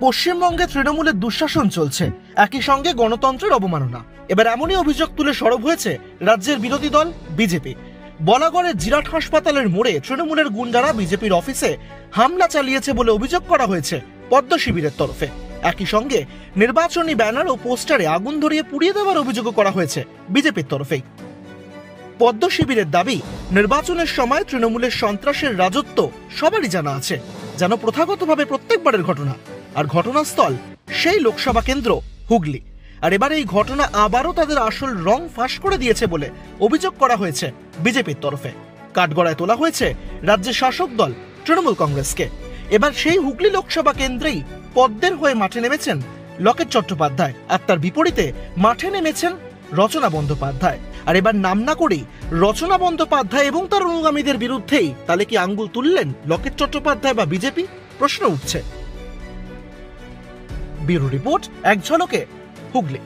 পশ্চিমবঙ্গে তৃণমূলের দুঃশাসন চলছে, একই সঙ্গে গণতন্ত্রের অবমাননা। এবার এমনই অভিযোগ তুলে সরব হয়েছে রাজ্যের বিরোধী দল বিজেপি। বলাগড়ের জিরাট হাসপাতালের মোড়ে তৃণমূলের গুন্ডারা বিজেপির অফিসে হামলা চালিয়েছে বলে অভিযোগ করা হয়েছে পদ্ম শিবিরের তরফে। একই সঙ্গে নির্বাচনী ব্যানার ও পোস্টারে আগুন ধরিয়ে পুড়িয়ে দেওয়ার অভিযোগও করা হয়েছে বিজেপির তরফেই। পদ্ম শিবিরের দাবি, নির্বাচনের সময় তৃণমূলের সন্ত্রাসের রাজত্ব সবারই জানা আছে, যেন প্রথাগতভাবে প্রত্যেকবারের ঘটনা। আর ঘটনাস্থল সেই লোকসভা কেন্দ্র হুগলি। আর এবার এই ঘটনা আবারও তাদের আসল রং ফাঁস করে দিয়েছে বলে অভিযোগ করা হয়েছে বিজেপির তরফে। কাঠগড়ায় তোলা হয়েছে রাজ্যের শাসক দল তৃণমূল কংগ্রেসকে। এবার সেই হুগলি লোকসভা কেন্দ্রেই পদ্মের হয়ে মাঠে নেমেছেন লকেট চট্টোপাধ্যায়, আর তার বিপরীতে মাঠে নেমেছেন রচনা বন্দ্যোপাধ্যায়। আর এবার নাম না করেই রচনা বন্দ্যোপাধ্যায় এবং তার অনুগামীদের বিরুদ্ধেই তাহলে কি আঙ্গুল তুললেন লকেট চট্টোপাধ্যায় বা বিজেপি? প্রশ্ন উঠছে। ব্যুরো রিপোর্ট, এক ঝলকে হুগলি।